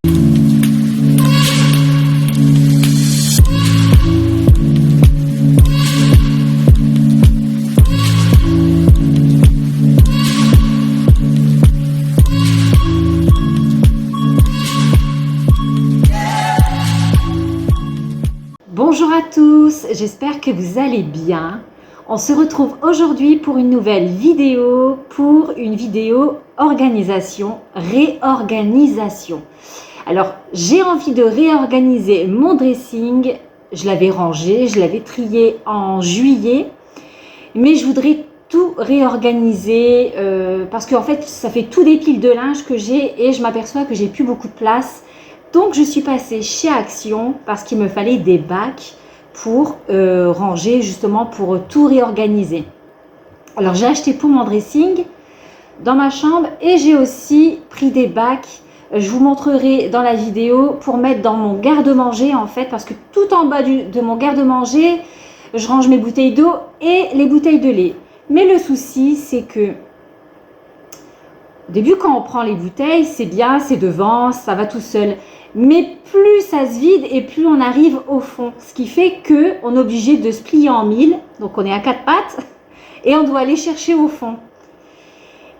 Bonjour à tous, j'espère que vous allez bien. On se retrouve aujourd'hui pour une nouvelle vidéo, organisation, réorganisation. Alors, j'ai envie de réorganiser mon dressing. Je l'avais rangé, je l'avais trié en juillet, mais je voudrais tout réorganiser parce qu'en fait, ça fait tout des piles de linge que j'ai et je m'aperçois que j'ai plus beaucoup de place. Donc, je suis passée chez Action parce qu'il me fallait des bacs pour ranger, justement pour tout réorganiser. Alors, j'ai acheté pour mon dressing dans ma chambre et j'ai aussi pris des bacs. Je vous montrerai dans la vidéo pour mettre dans mon garde-manger en fait, parce que tout en bas de mon garde-manger, je range mes bouteilles d'eau et les bouteilles de lait. Mais le souci, c'est que au début, quand on prend les bouteilles, c'est bien, c'est devant, ça va tout seul. Mais plus ça se vide et plus on arrive au fond. Ce qui fait qu'on est obligé de se plier en mille. Donc on est à quatre pattes et on doit aller chercher au fond.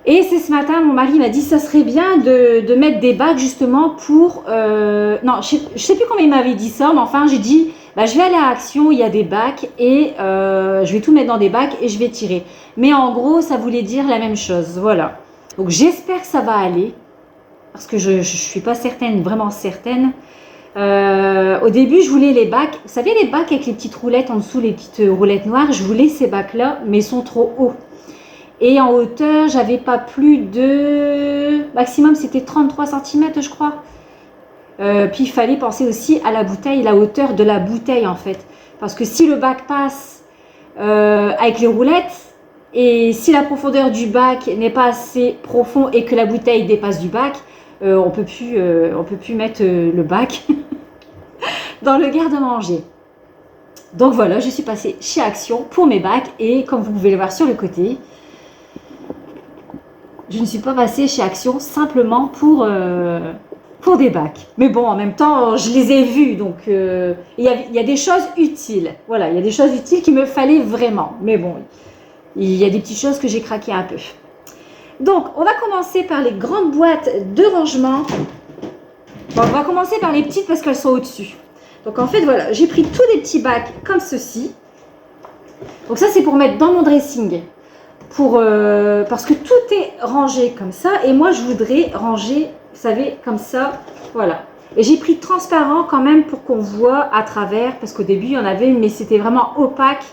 Et c'est ce matin, mon mari m'a dit ça serait bien de mettre des bacs justement pour... non, je ne sais plus comment il m'avait dit ça, mais enfin j'ai dit bah, je vais aller à Action, il y a des bacs et je vais tout mettre dans des bacs et je vais tirer. Mais en gros, ça voulait dire la même chose. Voilà. Donc j'espère que ça va aller. Parce que je ne suis pas certaine, vraiment certaine. Au début, je voulais les bacs. Vous savez, les bacs avec les petites roulettes en dessous, les petites roulettes noires. Je voulais ces bacs-là, mais ils sont trop hauts. Et en hauteur, j'avais pas plus de... Maximum, c'était 33 cm, je crois. Puis, il fallait penser aussi à la bouteille, la hauteur de la bouteille, en fait. Parce que si le bac passe avec les roulettes, et si la profondeur du bac n'est pas assez profond et que la bouteille dépasse du bac, on peut plus mettre le bac dans le garde-manger. Donc voilà, je suis passée chez Action pour mes bacs et comme vous pouvez le voir sur le côté, je ne suis pas passée chez Action simplement pour des bacs. Mais bon, en même temps, je les ai vus, donc il y a des choses utiles. Voilà, il y a des choses utiles qu'il me fallait vraiment. Mais bon, il y a des petites choses que j'ai craqué un peu. Donc, on va commencer par les grandes boîtes de rangement. Bon, on va commencer par les petites parce qu'elles sont au-dessus. Donc, en fait, voilà, j'ai pris tous des petits bacs comme ceci. Donc, ça, c'est pour mettre dans mon dressing. Parce que tout est rangé comme ça. Et moi, je voudrais ranger, vous savez, comme ça. Voilà. Et j'ai pris transparent quand même pour qu'on voit à travers. Parce qu'au début, il y en avait, mais c'était vraiment opaque.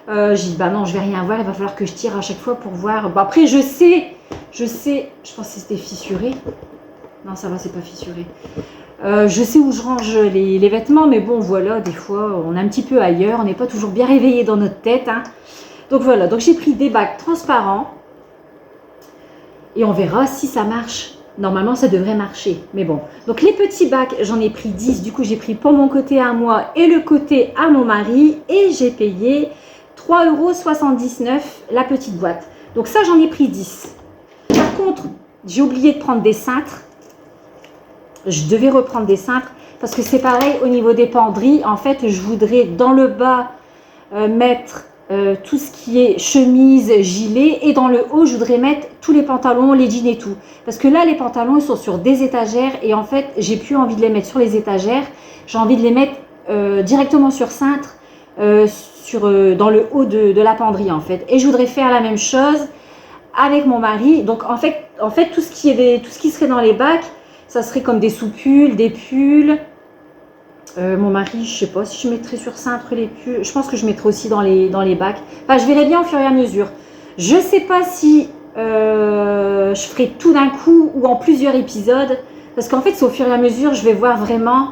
J'ai dit, bah non, je vais rien voir. Il va falloir que je tire à chaque fois pour voir. Bon, après, je sais, je pense que c'était fissuré. Non, ça va, c'est pas fissuré. Je sais où je range les vêtements, mais bon, voilà, des fois, on est un petit peu ailleurs. On n'est pas toujours bien réveillé dans notre tête. Hein. Donc voilà, donc j'ai pris des bacs transparents. Et on verra si ça marche. Normalement, ça devrait marcher. Mais bon, donc les petits bacs, j'en ai pris 10. Du coup, j'ai pris pour mon côté à moi et le côté à mon mari. Et j'ai payé 3,79 € la petite boîte. Donc ça, j'en ai pris 10. Par contre, j'ai oublié de prendre des cintres. Je devais reprendre des cintres parce que c'est pareil au niveau des penderies. En fait, je voudrais dans le bas mettre tout ce qui est chemise, gilet. Et dans le haut, je voudrais mettre tous les pantalons, les jeans et tout. Parce que là, les pantalons, ils sont sur des étagères. Et en fait, j'ai plus envie de les mettre sur les étagères. J'ai envie de les mettre directement sur cintre. Dans le haut de la penderie en fait. Et je voudrais faire la même chose avec mon mari. Donc en fait tout ce qui serait dans les bacs, ça serait comme des soupules, des pulls. Mon mari, je sais pas si je mettrais sur cintre les pulls. Je pense que je mettrais aussi dans les bacs. Enfin, je verrai bien au fur et à mesure. Je sais pas si je ferai tout d'un coup ou en plusieurs épisodes. Parce qu'en fait, c'est au fur et à mesure, je vais voir vraiment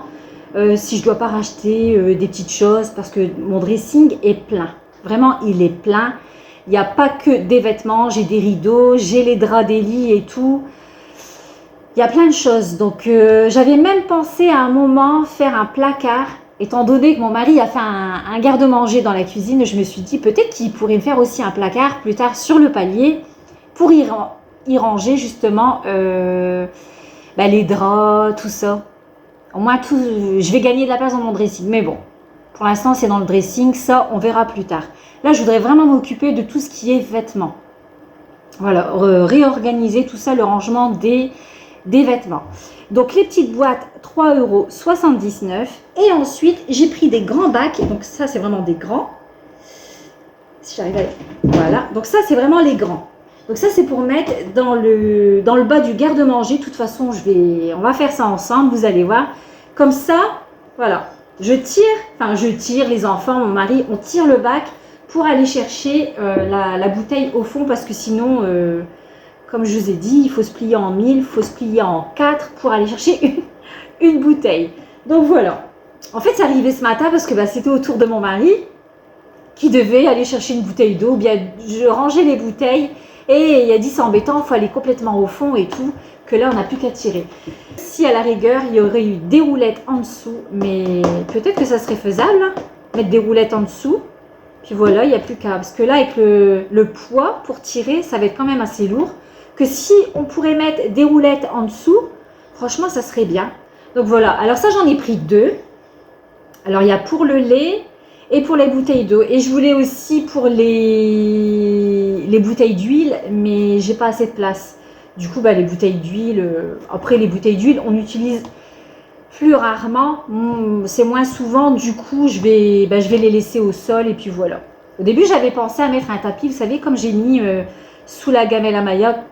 si je dois pas racheter des petites choses parce que mon dressing est plein. Vraiment, il est plein. Il n'y a pas que des vêtements, j'ai des rideaux, j'ai les draps des lits et tout. Il y a plein de choses. Donc, j'avais même pensé à un moment faire un placard. Étant donné que mon mari a fait un garde-manger dans la cuisine, je me suis dit peut-être qu'il pourrait me faire aussi un placard plus tard sur le palier pour y ranger justement les draps, tout ça. Au moins, je vais gagner de la place dans mon dressing. Mais bon, pour l'instant, c'est dans le dressing. Ça, on verra plus tard. Là, je voudrais vraiment m'occuper de tout ce qui est vêtements. Voilà, réorganiser tout ça, le rangement des vêtements. Donc, les petites boîtes, 3,79 €. Et ensuite, j'ai pris des grands bacs. Donc, ça, c'est vraiment des grands. Si j'arrive à... Voilà. Donc, ça, c'est vraiment les grands. Donc, ça, c'est pour mettre dans le bas du garde-manger. De toute façon, on va faire ça ensemble. Vous allez voir. Comme ça, voilà. Je tire les enfants, mon mari, on tire le bac pour aller chercher la bouteille au fond. Parce que sinon... comme je vous ai dit, il faut se plier en 1000, il faut se plier en 4 pour aller chercher une bouteille. Donc voilà. En fait, c'est arrivé ce matin parce que c'était au tour de mon mari qui devait aller chercher une bouteille d'eau. Bien, je rangeais les bouteilles et il a dit c'est embêtant, il faut aller complètement au fond et tout, que là, on n'a plus qu'à tirer. Si à la rigueur, il y aurait eu des roulettes en dessous, mais peut-être que ça serait faisable, hein, mettre des roulettes en dessous. Puis voilà, il n'y a plus qu'à... Parce que là, avec le poids pour tirer, ça va être quand même assez lourd. Que si on pourrait mettre des roulettes en dessous, franchement, ça serait bien. Donc voilà, alors ça, j'en ai pris 2. Alors, il y a pour le lait et pour les bouteilles d'eau. Et je voulais aussi pour les bouteilles d'huile, mais j'ai pas assez de place. Du coup, les bouteilles d'huile, après les bouteilles d'huile, on utilise plus rarement. C'est moins souvent, du coup, je vais les laisser au sol et puis voilà. Au début, j'avais pensé à mettre un tapis, vous savez, comme j'ai mis sous la gamelle à Maya,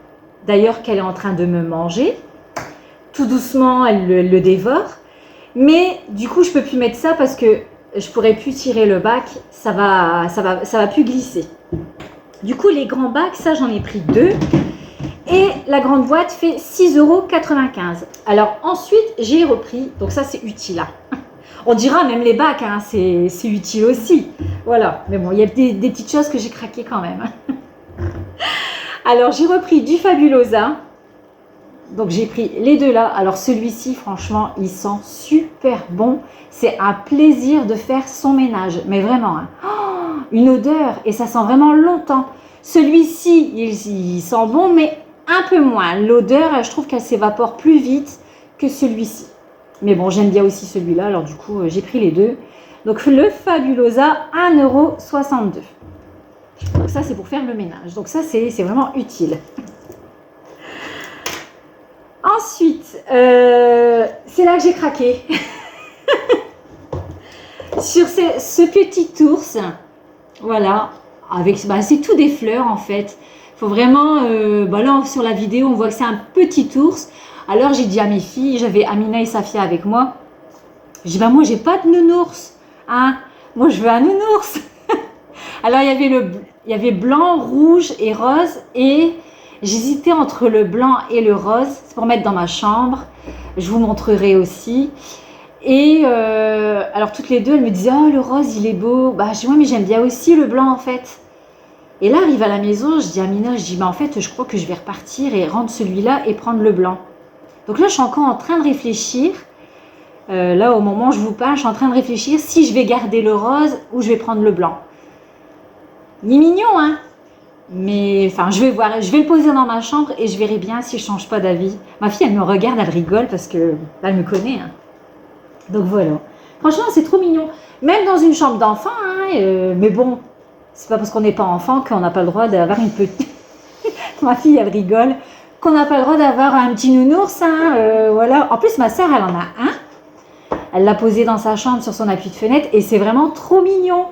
d'ailleurs qu'elle est en train de me manger. Tout doucement, elle le dévore. Mais du coup, je peux plus mettre ça parce que je pourrais plus tirer le bac. Ça va plus glisser. Du coup, les grands bacs, ça, j'en ai pris 2. Et la grande boîte fait 6,95 €. Alors ensuite, j'ai repris. Donc ça, c'est utile. Hein. On dira même les bacs, hein, c'est utile aussi. Voilà. Mais bon, il y a des petites choses que j'ai craquées quand même. Alors, j'ai repris du Fabulosa. Donc, j'ai pris les deux là. Alors, celui-ci, franchement, il sent super bon. C'est un plaisir de faire son ménage. Mais vraiment, hein. Oh, une odeur. Et ça sent vraiment longtemps. Celui-ci, il sent bon, mais un peu moins. L'odeur, je trouve qu'elle s'évapore plus vite que celui-ci. Mais bon, j'aime bien aussi celui-là. Alors, du coup, j'ai pris les deux. Donc, le Fabulosa, 1,62 €. Donc ça, c'est pour faire le ménage. Donc ça, c'est vraiment utile. Ensuite, c'est là que j'ai craqué. Sur ce petit ours. Voilà. C'est tout des fleurs, en fait. Il faut vraiment... là, sur la vidéo, on voit que c'est un petit ours. Alors, j'ai dit à mes filles, j'avais Amina et Safia avec moi. J'ai dit, moi, j'ai pas de nounours. Hein? Moi, je veux un nounours. Alors, il y avait blanc, rouge et rose. Et j'hésitais entre le blanc et le rose. C'est pour mettre dans ma chambre. Je vous montrerai aussi. Et alors, toutes les deux, elles me disaient, oh, le rose, il est beau. Je dis, ouais, mais j'aime bien aussi le blanc, en fait. Et là, arrive à la maison, je dis à Amina, en fait, je crois que je vais repartir et rendre celui-là et prendre le blanc. Donc là, je suis encore en train de réfléchir. Là, au moment où je vous parle, je suis en train de réfléchir si je vais garder le rose ou je vais prendre le blanc. Il est mignon, hein? Mais, enfin, je vais voir. Je vais le poser dans ma chambre et je verrai bien si je ne change pas d'avis. Ma fille, elle me regarde, elle rigole parce que elle me connaît. Hein. Donc voilà. Franchement, c'est trop mignon. Même dans une chambre d'enfant, hein, mais bon, c'est pas parce qu'on n'est pas enfant qu'on n'a pas le droit d'avoir une petite... Ma fille, elle rigole. Qu'on n'a pas le droit d'avoir un petit nounours, hein, voilà. En plus, ma soeur, elle en a un. Elle l'a posé dans sa chambre sur son appui de fenêtre et c'est vraiment trop mignon.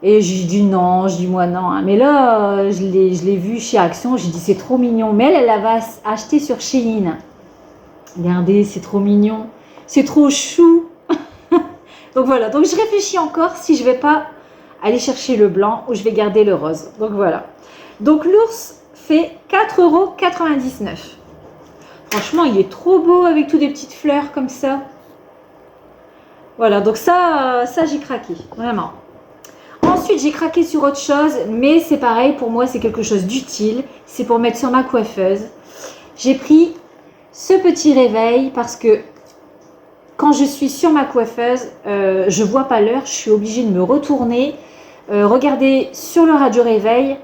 Et j'ai dit non, je dis moi non. Hein. Mais là, je l'ai vu chez Action, j'ai dit c'est trop mignon. Mais elle l'avait acheté sur Shein. Regardez, c'est trop mignon. C'est trop chou. Donc voilà, donc je réfléchis encore si je vais pas aller chercher le blanc ou je vais garder le rose. Donc voilà. Donc l'ours fait 4,99 €. Franchement, il est trop beau avec toutes des petites fleurs comme ça. Voilà, donc ça j'ai craqué, vraiment. Ensuite, j'ai craqué sur autre chose, mais c'est pareil, pour moi, c'est quelque chose d'utile. C'est pour mettre sur ma coiffeuse. J'ai pris ce petit réveil parce que quand je suis sur ma coiffeuse, je ne vois pas l'heure, je suis obligée de me retourner, regarder sur le radio réveil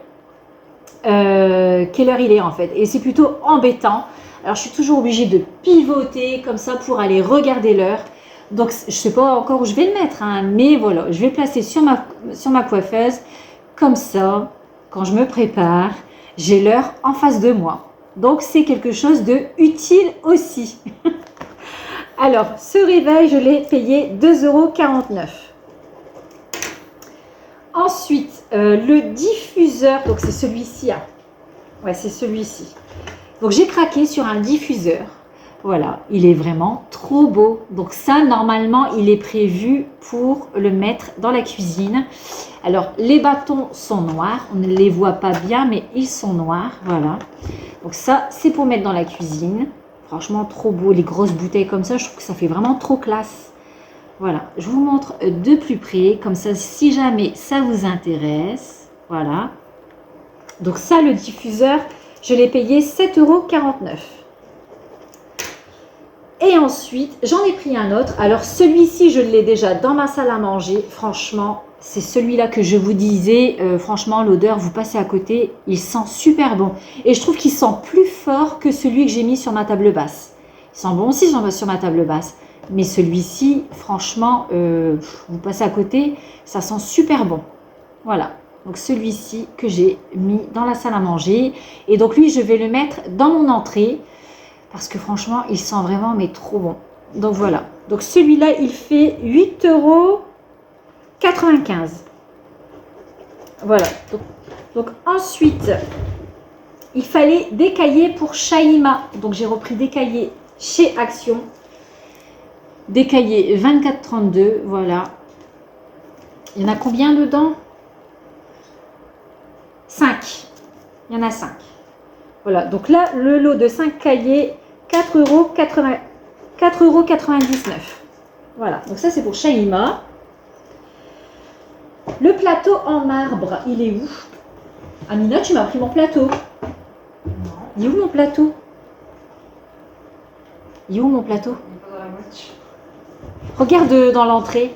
quelle heure il est en fait. Et c'est plutôt embêtant Alors, je suis toujours obligée de pivoter comme ça pour aller regarder l'heure. Donc, je ne sais pas encore où je vais le mettre, hein, mais voilà, je vais le placer sur ma coiffeuse. Comme ça, quand je me prépare, j'ai l'heure en face de moi. Donc, c'est quelque chose de utile aussi. Alors, ce réveil, je l'ai payé 2,49 €. Ensuite, le diffuseur, donc c'est celui-ci. Hein. Ouais, c'est celui-ci. Donc, j'ai craqué sur un diffuseur. Voilà, il est vraiment trop beau. Donc ça, normalement, il est prévu pour le mettre dans la cuisine. Alors, les bâtons sont noirs. On ne les voit pas bien, mais ils sont noirs. Voilà. Donc ça, c'est pour mettre dans la cuisine. Franchement, trop beau. Les grosses bouteilles comme ça, je trouve que ça fait vraiment trop classe. Voilà, je vous montre de plus près. Comme ça, si jamais ça vous intéresse. Voilà. Donc ça, le diffuseur, je l'ai payé 7,49 €. Et ensuite, j'en ai pris un autre. Alors, celui-ci, je l'ai déjà dans ma salle à manger. Franchement, c'est celui-là que je vous disais. Franchement, l'odeur, vous passez à côté. Il sent super bon. Et je trouve qu'il sent plus fort que celui que j'ai mis sur ma table basse. Il sent bon aussi sur ma table basse. Mais celui-ci, franchement, vous passez à côté. Ça sent super bon. Voilà. Donc, celui-ci que j'ai mis dans la salle à manger. Et donc, lui, je vais le mettre dans mon entrée. Parce que franchement, il sent vraiment, mais trop bon. Donc voilà. Donc celui-là, il fait 8,95 €. Voilà. Donc ensuite, il fallait des cahiers pour Shaima. Donc j'ai repris des cahiers chez Action. Des cahiers 24-32. Voilà. Il y en a combien dedans? 5. Il y en a 5. Voilà. Donc là, le lot de 5 cahiers, 4,99 €. Voilà, donc ça c'est pour Shaima. Le plateau en marbre, il est où? Amina, tu m'as pris mon plateau. Il est où mon plateau? Il est où mon plateau? Il est pas dans la voiture. Regarde dans l'entrée.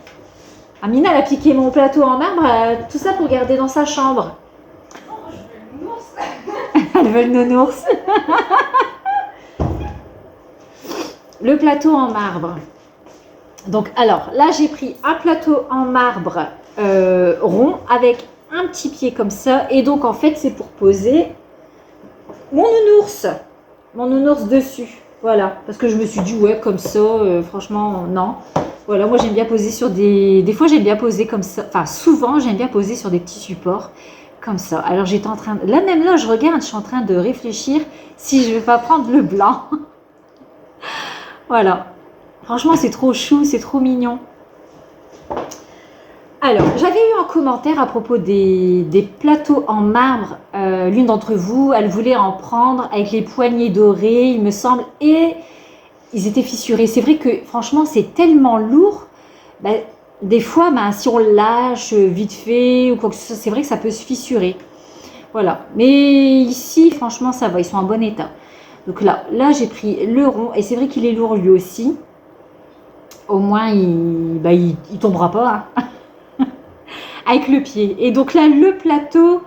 Amina, elle a piqué mon plateau en marbre, tout ça pour garder dans sa chambre. Non, je veux le nounours. Elle veut le nounours. Le plateau en marbre. Donc, alors, là, j'ai pris un plateau en marbre rond avec un petit pied comme ça. Et donc, en fait, c'est pour poser mon nounours. Mon nounours dessus. Voilà. Parce que je me suis dit, ouais, comme ça, franchement, non. Voilà, moi, j'aime bien poser sur des fois, j'aime bien poser comme ça. Enfin, souvent, j'aime bien poser sur des petits supports comme ça. Alors, j'étais en train de... Là, même là, je regarde, je suis en train de réfléchir si je ne vais pas prendre le blanc. Voilà. Franchement, c'est trop chou, c'est trop mignon. Alors, j'avais eu un commentaire à propos des plateaux en marbre. L'une d'entre vous, elle voulait en prendre avec les poignées dorées, il me semble, et ils étaient fissurés. C'est vrai que, franchement, c'est tellement lourd. Ben, des fois, ben, si on le lâche vite fait ou quoi que ce soit, c'est vrai que ça peut se fissurer. Voilà. Mais ici, franchement, ça va, ils sont en bon état. Donc là j'ai pris le rond et c'est vrai qu'il est lourd lui aussi. Au moins, il tombera pas hein. Avec le pied. Et donc là, le plateau,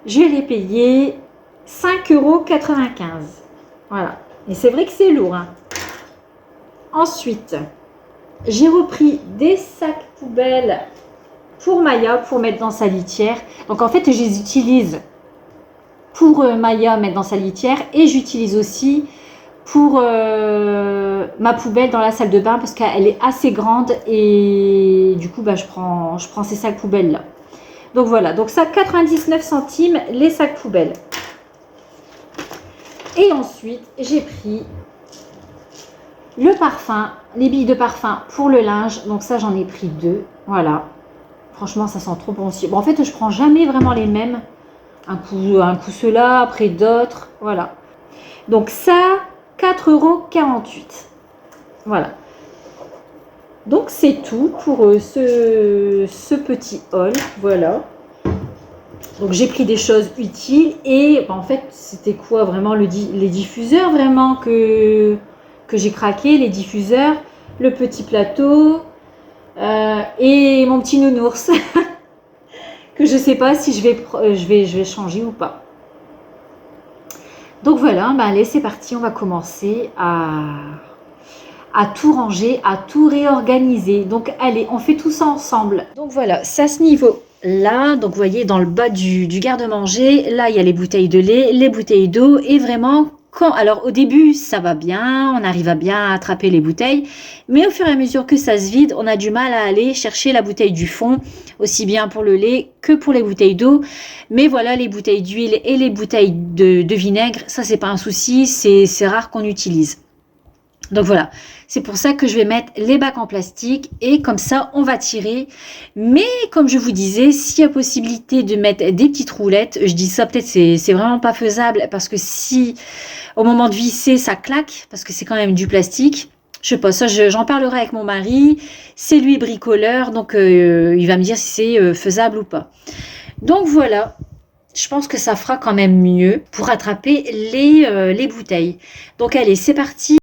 je l'ai payé 5,95 €. Voilà. Et c'est vrai que c'est lourd. Hein. Ensuite, j'ai repris des sacs poubelles pour Maya, pour mettre dans sa litière. Donc en fait, je les utilise pour Maya mettre dans sa litière et j'utilise aussi pour ma poubelle dans la salle de bain parce qu'elle est assez grande et du coup bah, je prends ces sacs poubelles là. Donc voilà, donc ça 99 centimes les sacs poubelles. Et ensuite j'ai pris le parfum, les billes de parfum pour le linge, donc ça j'en ai pris 2, voilà. Franchement ça sent trop bon aussi. Bon en fait je prends jamais vraiment les mêmes. Un coup ceux-là, après d'autres, voilà. Donc ça, 4,48 €. Voilà. Donc c'est tout pour ce petit haul, voilà. Donc j'ai pris des choses utiles et en fait c'était quoi vraiment les diffuseurs vraiment que j'ai craqué, les diffuseurs, le petit plateau et mon petit nounours. Que je sais pas si je vais changer ou pas. Donc voilà, bah allez, c'est parti, on va commencer à tout ranger, à tout réorganiser. Donc allez, on fait tout ça ensemble. Donc voilà, ça à ce niveau-là. Donc vous voyez, dans le bas du garde-manger, là il y a les bouteilles de lait, les bouteilles d'eau et vraiment alors au début ça va bien, on arrive à bien attraper les bouteilles, mais au fur et à mesure que ça se vide, on a du mal à aller chercher la bouteille du fond, aussi bien pour le lait que pour les bouteilles d'eau. Mais voilà, les bouteilles d'huile et les bouteilles de vinaigre, ça c'est pas un souci, c'est rare qu'on utilise. Donc voilà, c'est pour ça que je vais mettre les bacs en plastique et comme ça on va tirer. Mais comme je vous disais, s'il y a possibilité de mettre des petites roulettes, je dis ça peut-être c'est vraiment pas faisable parce que si au moment de visser ça claque, parce que c'est quand même du plastique, je sais pas, ça j'en parlerai avec mon mari, c'est lui bricoleur, donc il va me dire si c'est faisable ou pas. Donc voilà. Je pense que ça fera quand même mieux pour attraper les bouteilles. Donc allez, c'est parti.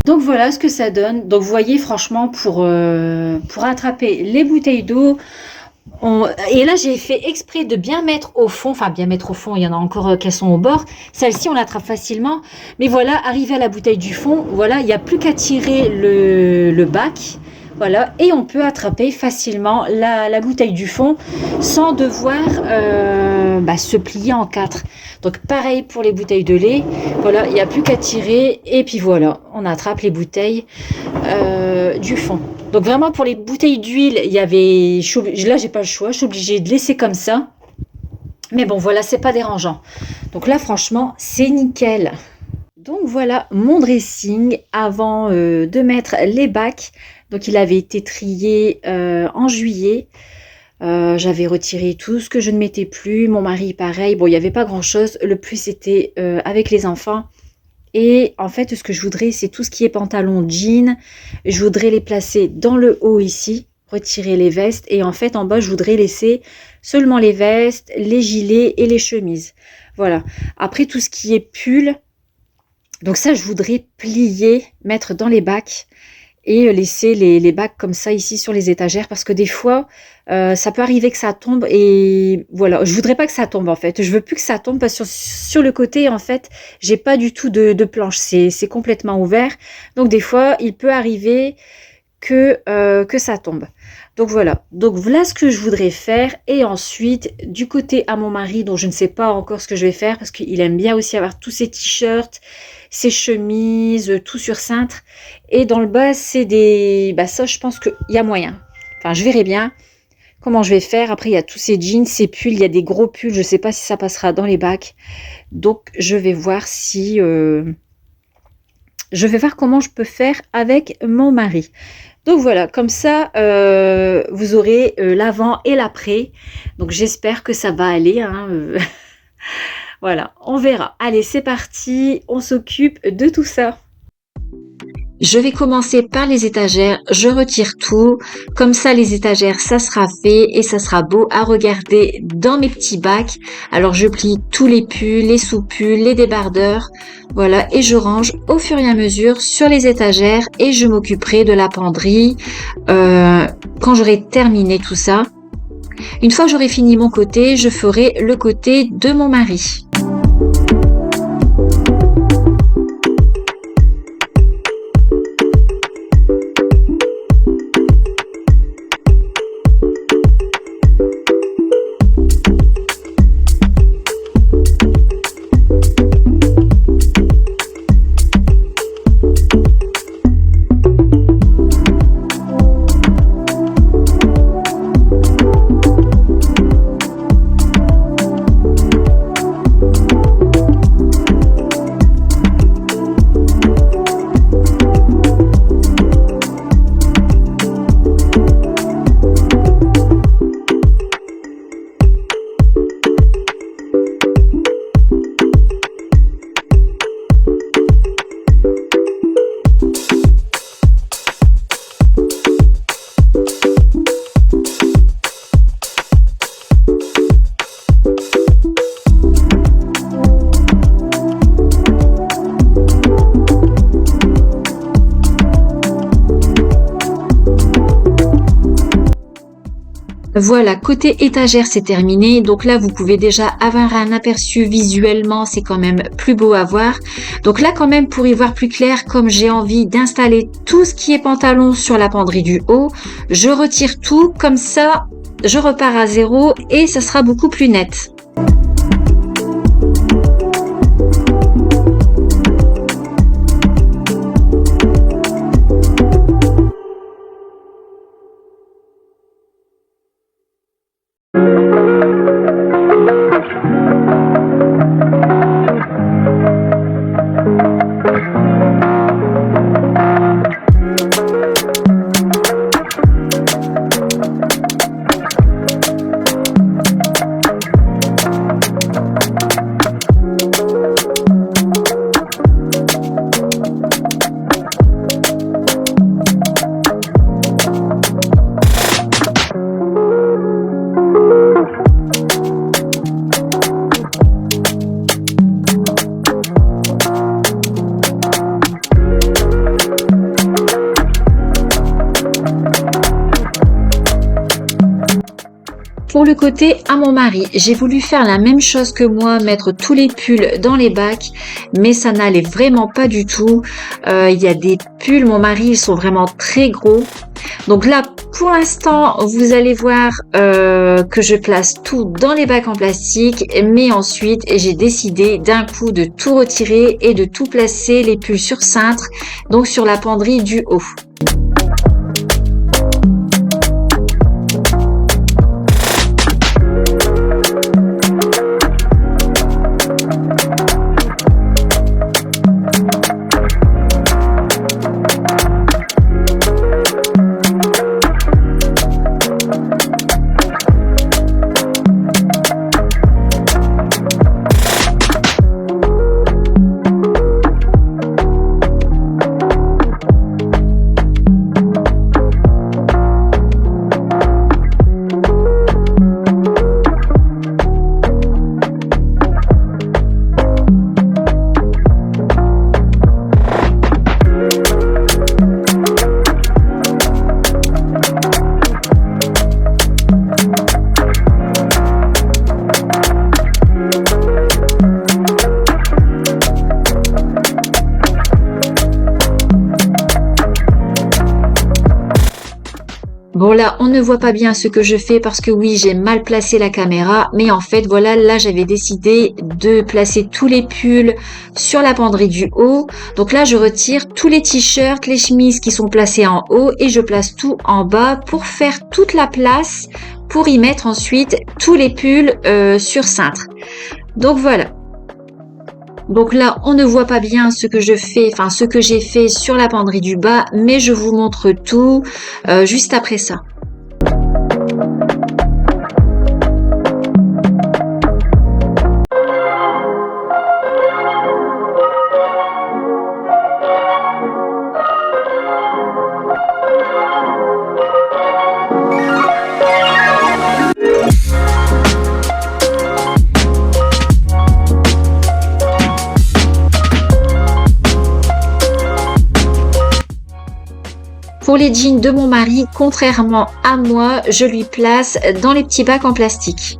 Donc voilà ce que ça donne. Donc vous voyez, franchement, pour attraper les bouteilles d'eau, et là j'ai fait exprès de bien mettre au fond, enfin bien mettre au fond, il y en a encore qui sont au bord. Celle-ci on l'attrape facilement, mais voilà, arrivé à la bouteille du fond, voilà, il n'y a plus qu'à tirer le bac. Voilà, et on peut attraper facilement la bouteille du fond sans devoir se plier en quatre. Donc pareil pour les bouteilles de lait, voilà, il n'y a plus qu'à tirer et puis voilà, on attrape les bouteilles du fond. Donc vraiment pour les bouteilles d'huile, il y avait, là j'ai pas le choix, je suis obligée de laisser comme ça. Mais bon voilà, c'est pas dérangeant. Donc là franchement, c'est nickel. Donc voilà mon dressing avant de mettre les bacs. Donc il avait été trié en juillet. J'avais retiré tout ce que je ne mettais plus. Mon mari pareil. Bon, il n'y avait pas grand chose. Le plus c'était avec les enfants. Et en fait, ce que je voudrais, c'est tout ce qui est pantalon, jean. Je voudrais les placer dans le haut ici. Retirer les vestes. Et en fait, en bas, je voudrais laisser seulement les vestes, les gilets et les chemises. Voilà. Après, tout ce qui est pull. Donc ça, je voudrais plier, mettre dans les bacs et laisser les bacs comme ça ici sur les étagères parce que des fois, ça peut arriver que ça tombe et voilà. Je voudrais pas que ça tombe en fait. Je veux plus que ça tombe parce que sur le côté, en fait, j'ai pas du tout de planche. C'est complètement ouvert. Donc des fois, il peut arriver que ça tombe. Donc voilà. Donc voilà ce que je voudrais faire. Et ensuite, du côté à mon mari, dont je ne sais pas encore ce que je vais faire parce qu'il aime bien aussi avoir tous ses t-shirts, ses chemises, tout sur cintre. Et dans le bas, c'est des... ça, je pense qu'il y a moyen. Enfin, je verrai bien comment je vais faire. Après, il y a tous ces jeans, ces pulls. Il y a des gros pulls. Je ne sais pas si ça passera dans les bacs. Donc, je vais voir si... je vais voir comment je peux faire avec mon mari. Donc voilà, comme ça, vous aurez l'avant et l'après. Donc j'espère que ça va aller. Voilà, on verra. Allez, c'est parti, on s'occupe de tout ça. Je vais commencer par les étagères, je retire tout. Comme ça, les étagères, ça sera fait et ça sera beau à regarder dans mes petits bacs. Alors, je plie tous les pulls, les sous-pulls, les débardeurs. Voilà, et je range au fur et à mesure sur les étagères et je m'occuperai de la penderie quand j'aurai terminé tout ça. Une fois que j'aurai fini mon côté, je ferai le côté de mon mari. Voilà, côté étagère, c'est terminé. Donc là, vous pouvez déjà avoir un aperçu visuellement, c'est quand même plus beau à voir. Donc là, quand même, pour y voir plus clair, comme j'ai envie d'installer tout ce qui est pantalon sur la penderie du haut, je retire tout, comme ça, je repars à zéro et ça sera beaucoup plus net. Pour le côté à mon mari, j'ai voulu faire la même chose que moi, mettre tous les pulls dans les bacs, mais ça n'allait vraiment pas du tout. Il y a des pulls, mon mari, ils sont vraiment très gros. Donc là, pour l'instant, vous allez voir que je place tout dans les bacs en plastique, mais ensuite, j'ai décidé d'un coup de tout retirer et de tout placer les pulls sur cintre, donc sur la penderie du haut. Bon là, on ne voit pas bien ce que je fais parce que oui, j'ai mal placé la caméra. Mais en fait, voilà, là, j'avais décidé de placer tous les pulls sur la penderie du haut. Donc là, je retire tous les t-shirts, les chemises qui sont placés en haut et je place tout en bas pour faire toute la place pour y mettre ensuite tous les pulls sur cintre. Donc voilà. Donc là, on ne voit pas bien ce que je fais, enfin ce que j'ai fait sur la penderie du bas, mais je vous montre tout juste après ça. Pour les jeans de mon mari, contrairement à moi, je lui place dans les petits bacs en plastique.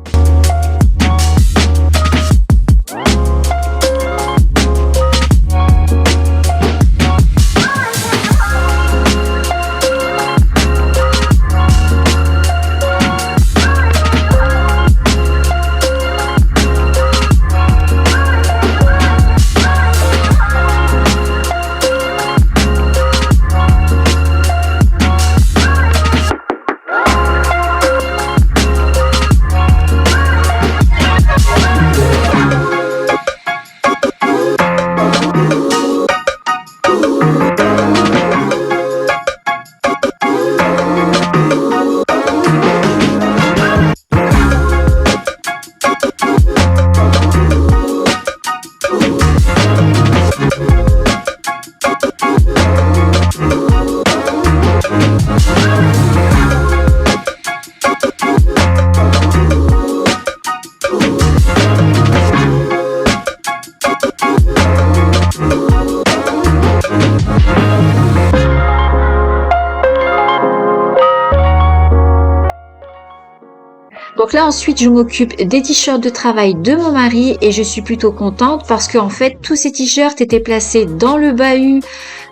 Donc là ensuite je m'occupe des t-shirts de travail de mon mari et je suis plutôt contente parce qu'en fait tous ces t-shirts étaient placés dans le bahut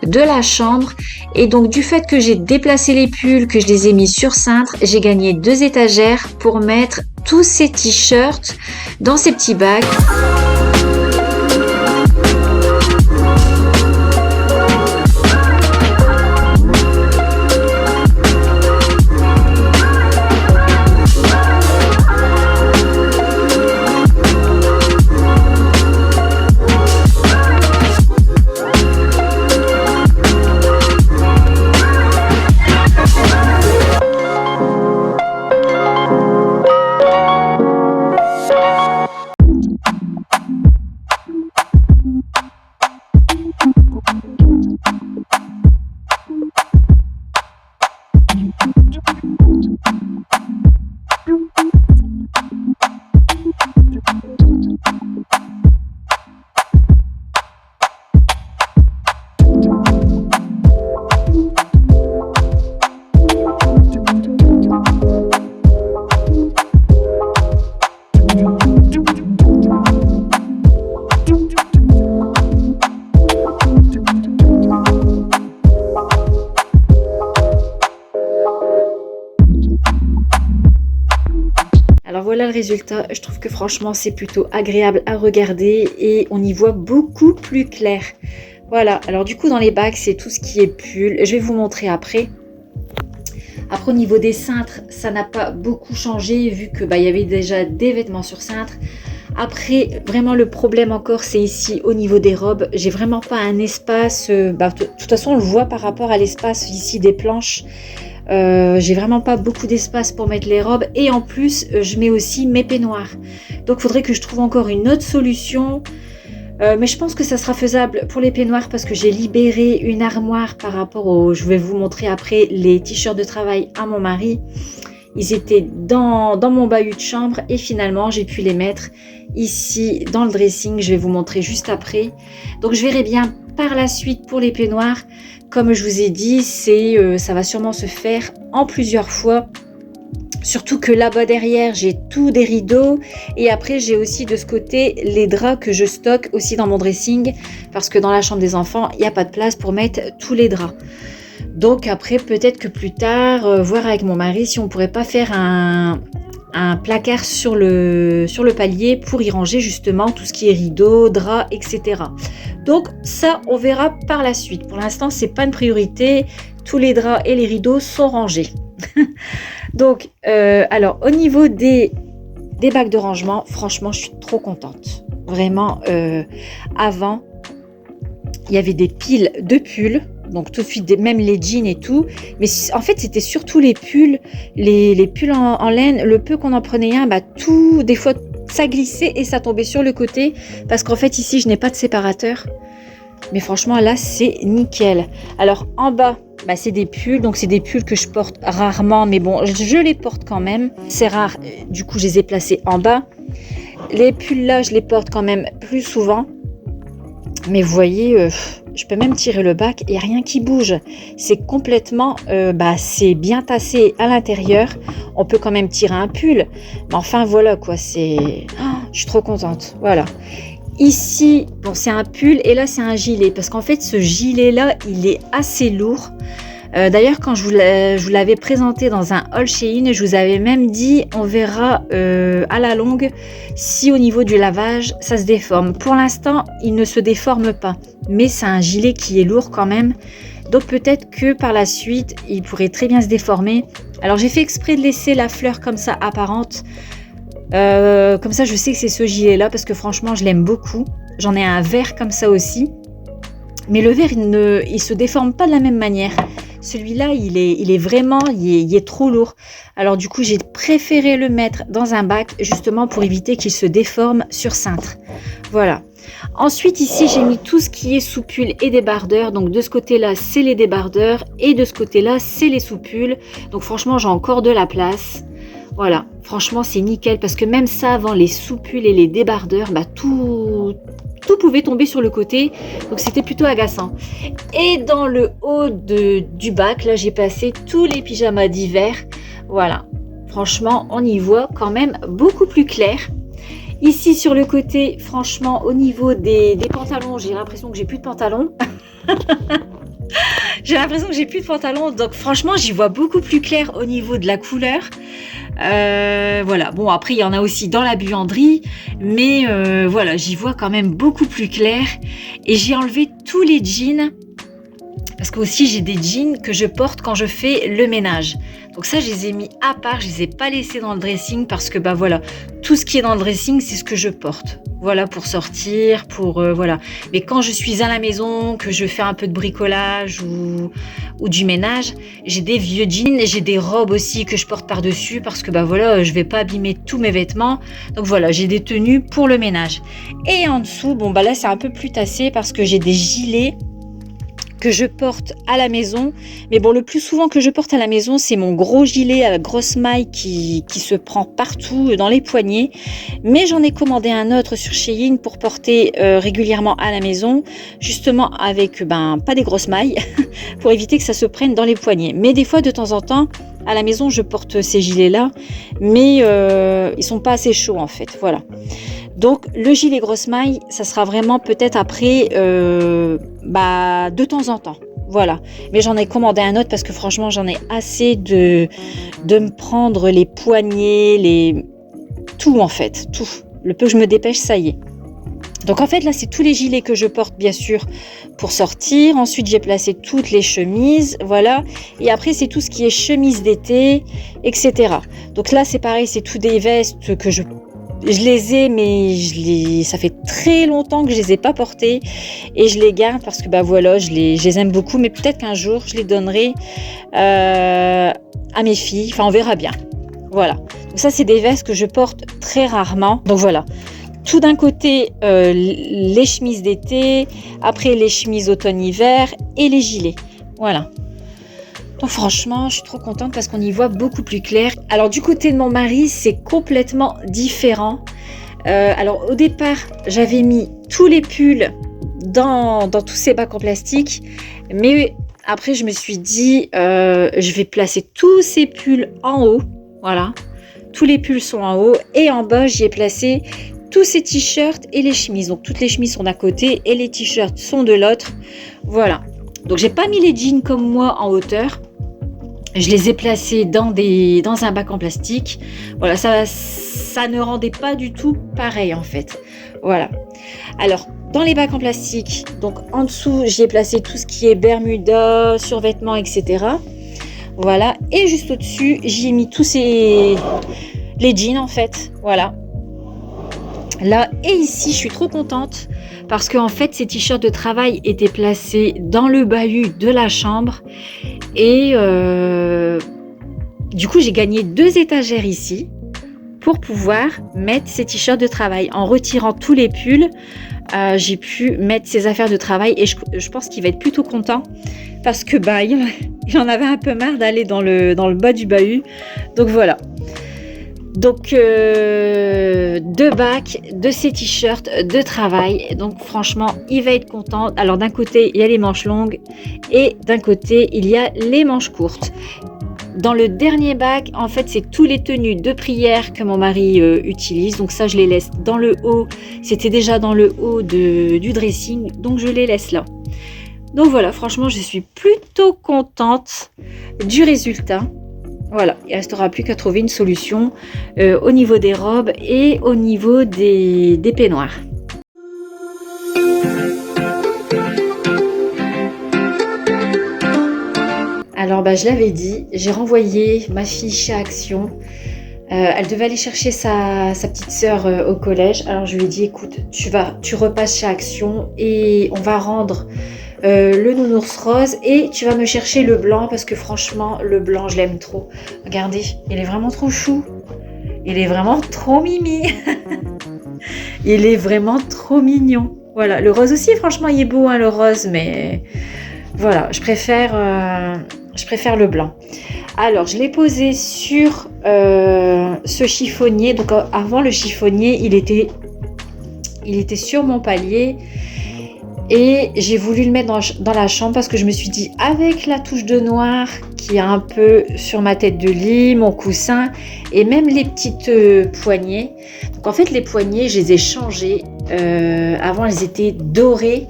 de la chambre et donc du fait que j'ai déplacé les pulls, que je les ai mis sur cintre, j'ai gagné 2 étagères pour mettre tous ces t-shirts dans ces petits bacs. Alors voilà le résultat, je trouve que franchement c'est plutôt agréable à regarder et on y voit beaucoup plus clair. Voilà, alors du coup dans les bacs c'est tout ce qui est pull, je vais vous montrer après. Après au niveau des cintres, ça n'a pas beaucoup changé vu que il y avait déjà des vêtements sur cintre. Après vraiment le problème encore c'est ici au niveau des robes, j'ai vraiment pas un espace, de toute façon on le voit par rapport à l'espace ici des planches. J'ai vraiment pas beaucoup d'espace pour mettre les robes et en plus je mets aussi mes peignoirs, donc il faudrait que je trouve encore une autre solution, mais je pense que ça sera faisable pour les peignoirs parce que j'ai libéré une armoire par rapport au, je vais vous montrer après, les t-shirts de travail à mon mari. Ils étaient dans mon bahut de chambre et finalement j'ai pu les mettre ici dans le dressing, je vais vous montrer juste après. Donc je verrai bien par la suite pour les peignoirs. Comme je vous ai dit, ça va sûrement se faire en plusieurs fois. Surtout que là-bas derrière, j'ai tout des rideaux. Et après, j'ai aussi de ce côté les draps que je stocke aussi dans mon dressing. Parce que dans la chambre des enfants, il n'y a pas de place pour mettre tous les draps. Donc après, peut-être que plus tard, voir avec mon mari si on pourrait pas faire un placard sur le palier pour y ranger justement tout ce qui est rideaux, draps, etc. Donc ça, on verra par la suite. Pour l'instant, c'est pas une priorité. Tous les draps et les rideaux sont rangés. Donc, alors au niveau des bacs de rangement, franchement, je suis trop contente. Vraiment, avant, il y avait des piles de pulls. Donc tout de suite, même les jeans et tout. Mais en fait, c'était surtout les pulls, les pulls en laine. Le peu qu'on en prenait un, tout, des fois, ça glissait et ça tombait sur le côté. Parce qu'en fait, ici, je n'ai pas de séparateur. Mais franchement, là, c'est nickel. Alors, en bas, c'est des pulls. Donc, c'est des pulls que je porte rarement. Mais bon, je les porte quand même. C'est rare. Du coup, je les ai placés en bas. Les pulls, là, je les porte quand même plus souvent. Mais vous voyez... je peux même tirer le bac, il n'y a rien qui bouge. C'est complètement, c'est bien tassé à l'intérieur. On peut quand même tirer un pull. Mais enfin, voilà quoi, je suis trop contente. Voilà. Ici, bon, c'est un pull et là, c'est un gilet. Parce qu'en fait, ce gilet-là, il est assez lourd. D'ailleurs, quand je vous l'avais présenté dans un haul Shein, je vous avais même dit, on verra à la longue si au niveau du lavage, ça se déforme. Pour l'instant, il ne se déforme pas, mais c'est un gilet qui est lourd quand même. Donc peut-être que par la suite, il pourrait très bien se déformer. Alors j'ai fait exprès de laisser la fleur comme ça apparente. Comme ça, je sais que c'est ce gilet-là parce que franchement, je l'aime beaucoup. J'en ai un vert comme ça aussi. Mais le vert, il se déforme pas de la même manière. Celui-là, il est trop lourd. Alors du coup, j'ai préféré le mettre dans un bac justement pour éviter qu'il se déforme sur cintre. Voilà. Ensuite, ici, j'ai mis tout ce qui est sous-pull et débardeur. Donc de ce côté-là, c'est les débardeurs et de ce côté-là, c'est les sous-pulls. Donc franchement, j'ai encore de la place. Voilà, franchement, c'est nickel parce que même ça, avant les sous-pulls et les débardeurs, tout pouvait tomber sur le côté, donc c'était plutôt agaçant. Et dans le haut du bac, là, j'ai passé tous les pyjamas d'hiver. Voilà, franchement, on y voit quand même beaucoup plus clair. Ici, sur le côté, franchement, au niveau des pantalons, j'ai l'impression que j'ai plus de pantalons. J'ai l'impression que j'ai plus de pantalons, donc franchement, j'y vois beaucoup plus clair au niveau de la couleur. Voilà, bon, après, il y en a aussi dans la buanderie, mais voilà, j'y vois quand même beaucoup plus clair. Et j'ai enlevé tous les jeans, parce que aussi j'ai des jeans que je porte quand je fais le ménage. Donc ça, je les ai mis à part, je les ai pas laissés dans le dressing parce que bah voilà, tout ce qui est dans le dressing, c'est ce que je porte. Voilà, pour sortir, pour voilà. Mais quand je suis à la maison, que je fais un peu de bricolage ou du ménage, j'ai des vieux jeans et j'ai des robes aussi que je porte par-dessus parce que bah voilà, je vais pas abîmer tous mes vêtements. Donc voilà, j'ai des tenues pour le ménage. Et en dessous, bon bah là c'est un peu plus tassé parce que j'ai des gilets que je porte à la maison. Mais bon, le plus souvent que je porte à la maison, c'est mon gros gilet à grosse maille qui se prend partout dans les poignets. Mais j'en ai commandé un autre sur Shein pour porter régulièrement à la maison, justement avec pas des grosses mailles, pour éviter que ça se prenne dans les poignets. Mais des fois, de temps en temps, à la maison, je porte ces gilets-là, mais ils sont pas assez chauds en fait. Voilà. Donc le gilet grosse maille, ça sera vraiment peut-être après, de temps en temps. Voilà. Mais j'en ai commandé un autre parce que franchement, j'en ai assez de me prendre les poignets, tout en fait, tout. Le peu que je me dépêche, ça y est. Donc en fait, là, c'est tous les gilets que je porte, bien sûr, pour sortir. Ensuite, j'ai placé toutes les chemises, voilà. Et après, c'est tout ce qui est chemise d'été, etc. Donc là, c'est pareil, c'est tout des vestes que je les ai, mais ça fait très longtemps que je les ai pas portées et je les garde parce que voilà, je les aime beaucoup, mais peut-être qu'un jour je les donnerai à mes filles. Enfin, on verra bien. Voilà. Donc ça, c'est des vestes que je porte très rarement. Donc voilà. Tout d'un côté, les chemises d'été, après les chemises automne-hiver et les gilets. Voilà. Donc franchement, je suis trop contente parce qu'on y voit beaucoup plus clair. Alors du côté de mon mari, c'est complètement différent. Alors au départ, j'avais mis tous les pulls dans tous ces bacs en plastique. Mais après, je me suis dit, je vais placer tous ces pulls en haut. Voilà. Tous les pulls sont en haut. Et en bas, j'y ai placé tous ces t-shirts et les chemises. Donc toutes les chemises sont d'un côté et les t-shirts sont de l'autre. Voilà. Donc j'ai pas mis les jeans comme moi en hauteur. Je les ai placés dans un bac en plastique. Voilà, ça ne rendait pas du tout pareil en fait. Voilà. Alors, dans les bacs en plastique, donc en dessous, j'y ai placé tout ce qui est bermuda, survêtements, etc. Voilà. Et juste au-dessus, j'y ai mis tous les jeans en fait. Voilà. Là et ici, je suis trop contente parce qu'en fait, ces t-shirts de travail étaient placés dans le bahut de la chambre et du coup, j'ai gagné 2 étagères ici pour pouvoir mettre ces t-shirts de travail. En retirant tous les pulls, j'ai pu mettre ces affaires de travail et je pense qu'il va être plutôt content parce que il en avait un peu marre d'aller dans le bas du bahut. Donc voilà. Donc 2 bacs, de ces t-shirts de travail. Donc franchement, il va être content. Alors d'un côté, il y a les manches longues et d'un côté, il y a les manches courtes. Dans le dernier bac, en fait, c'est tous les tenues de prière que mon mari utilise. Donc ça, je les laisse dans le haut. C'était déjà dans le haut du dressing. Donc je les laisse là. Donc voilà, franchement, je suis plutôt contente du résultat. Voilà, il ne restera plus qu'à trouver une solution au niveau des robes et au niveau des peignoirs. Alors, je l'avais dit, j'ai renvoyé ma fille chez Action. Elle devait aller chercher sa petite sœur au collège. Alors, je lui ai dit, écoute, tu repasses chez Action et on va rendre le nounours rose et tu vas me chercher le blanc parce que franchement, le blanc, je l'aime trop. Regardez, il est vraiment trop chou. Il est vraiment trop mimi. Il est vraiment trop mignon. Voilà, le rose aussi, franchement, il est beau, hein, le rose, mais voilà, je préfère le blanc. Alors, je l'ai posé sur ce chiffonnier. Donc, avant, le chiffonnier, il était sur mon palier. Et j'ai voulu le mettre dans la chambre parce que je me suis dit, avec la touche de noir qui est un peu sur ma tête de lit, mon coussin et même les petites poignées. Donc en fait, les poignées, je les ai changées. Avant, elles étaient dorées.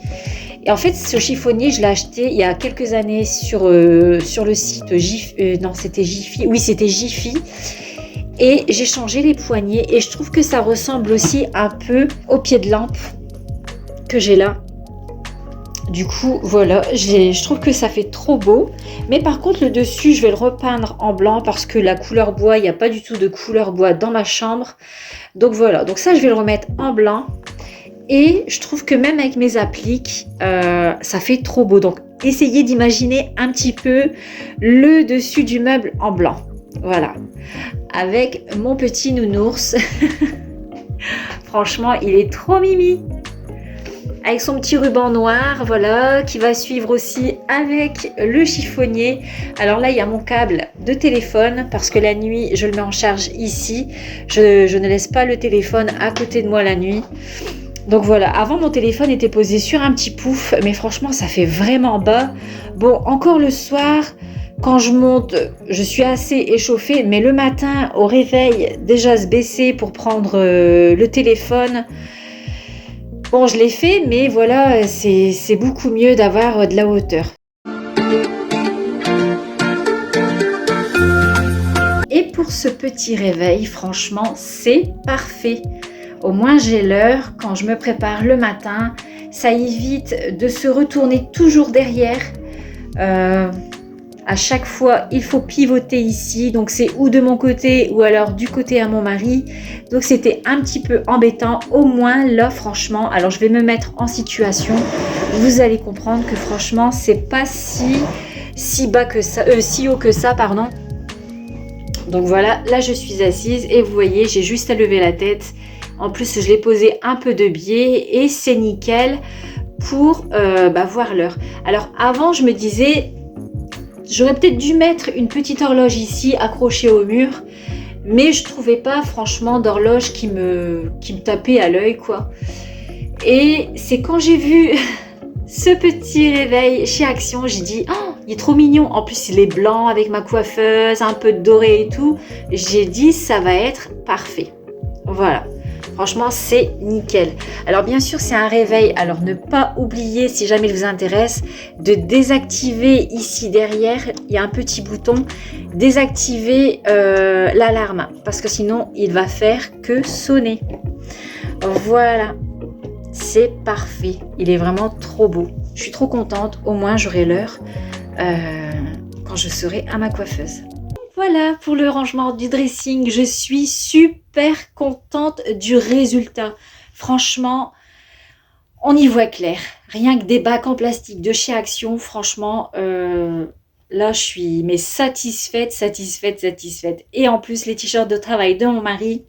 Et en fait, ce chiffonnier, je l'ai acheté il y a quelques années sur le site Jiffy. Non, c'était Jiffy. Oui, c'était Jiffy. Et j'ai changé les poignées. Et je trouve que ça ressemble aussi un peu au pied de lampe que j'ai là. Du coup, voilà, je trouve que ça fait trop beau. Mais par contre, le dessus, je vais le repeindre en blanc parce que la couleur bois, il n'y a pas du tout de couleur bois dans ma chambre. Donc voilà, donc ça, je vais le remettre en blanc. Et je trouve que même avec mes appliques, ça fait trop beau. Donc, essayez d'imaginer un petit peu le dessus du meuble en blanc. Voilà, avec mon petit nounours. Franchement, il est trop mimi. Avec son petit ruban noir, voilà, qui va suivre aussi avec le chiffonnier. Alors là, il y a mon câble de téléphone parce que la nuit, je le mets en charge ici. Je ne laisse pas le téléphone à côté de moi la nuit. Donc voilà, avant mon téléphone était posé sur un petit pouf, mais franchement, ça fait vraiment bas. Bon, encore le soir, quand je monte, je suis assez échauffée, mais le matin, au réveil, déjà se baisser pour prendre le téléphone. Bon, je l'ai fait, mais voilà, c'est beaucoup mieux d'avoir de la hauteur. Et pour ce petit réveil, franchement, c'est parfait. Au moins, j'ai l'heure quand je me prépare le matin. Ça évite de se retourner toujours derrière. À chaque fois, il faut pivoter ici. Donc, c'est ou de mon côté ou alors du côté à mon mari. Donc, c'était un petit peu embêtant. Au moins, là, franchement, alors je vais me mettre en situation. Vous allez comprendre que franchement, c'est pas si bas que ça, si haut que ça, pardon. Donc voilà, là, je suis assise et vous voyez, j'ai juste à lever la tête. En plus, je l'ai posé un peu de biais et c'est nickel pour voir l'heure. Alors, avant, je me disais... J'aurais peut-être dû mettre une petite horloge ici, accrochée au mur, mais je trouvais pas franchement d'horloge qui me tapait à l'œil, quoi. Et c'est quand j'ai vu ce petit réveil chez Action, j'ai dit, oh, il est trop mignon. En plus, il est blanc avec ma coiffeuse, un peu doré et tout. J'ai dit, ça va être parfait. Voilà. Franchement, c'est nickel. Alors, bien sûr, c'est un réveil. Alors, ne pas oublier, si jamais il vous intéresse, de désactiver ici derrière. Il y a un petit bouton. Désactiver l'alarme. Parce que sinon, il va faire que sonner. Voilà. C'est parfait. Il est vraiment trop beau. Je suis trop contente. Au moins, j'aurai l'heure quand je serai à ma coiffeuse. Voilà pour le rangement du dressing. Je suis super contente du résultat. Franchement, on y voit clair. Rien que des bacs en plastique de chez Action, franchement, là je suis mais satisfaite. Et en plus, les t-shirts de travail de mon mari,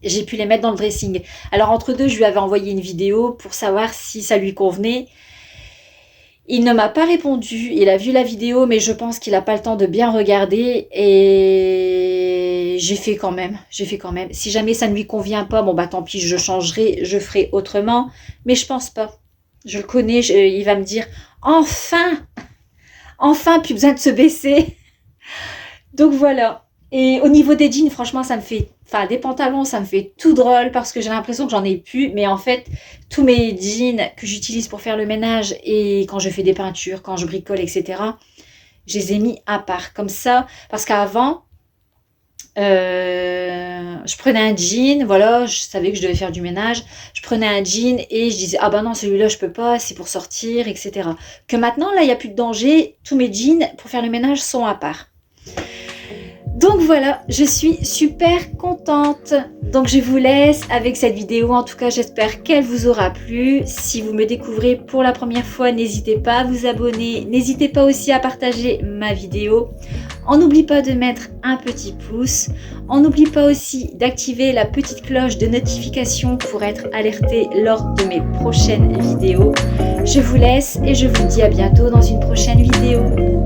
j'ai pu les mettre dans le dressing. Alors entre deux, je lui avais envoyé une vidéo pour savoir si ça lui convenait. Il ne m'a pas répondu, il a vu la vidéo, mais je pense qu'il n'a pas le temps de bien regarder et j'ai fait quand même. Si jamais ça ne lui convient pas, bon bah tant pis, je changerai, je ferai autrement, mais je pense pas. Je le connais, il va me dire enfin, plus besoin de se baisser. Donc voilà. Et au niveau des jeans, franchement, ça me fait... Enfin, des pantalons, ça me fait tout drôle parce que j'ai l'impression que j'en ai plus. Mais en fait, tous mes jeans que j'utilise pour faire le ménage et quand je fais des peintures, quand je bricole, etc., je les ai mis à part. Comme ça, parce qu'avant, je prenais un jean, voilà, je savais que je devais faire du ménage. Je prenais un jean et je disais, ah bah non, celui-là, je peux pas, c'est pour sortir, etc. Que maintenant, là, il n'y a plus de danger. Tous mes jeans pour faire le ménage sont à part. Donc voilà, je suis super contente. Donc je vous laisse avec cette vidéo. En tout cas, j'espère qu'elle vous aura plu. Si vous me découvrez pour la première fois, n'hésitez pas à vous abonner. N'hésitez pas aussi à partager ma vidéo. On n'oublie pas de mettre un petit pouce. On n'oublie pas aussi d'activer la petite cloche de notification pour être alerté lors de mes prochaines vidéos. Je vous laisse et je vous dis à bientôt dans une prochaine vidéo.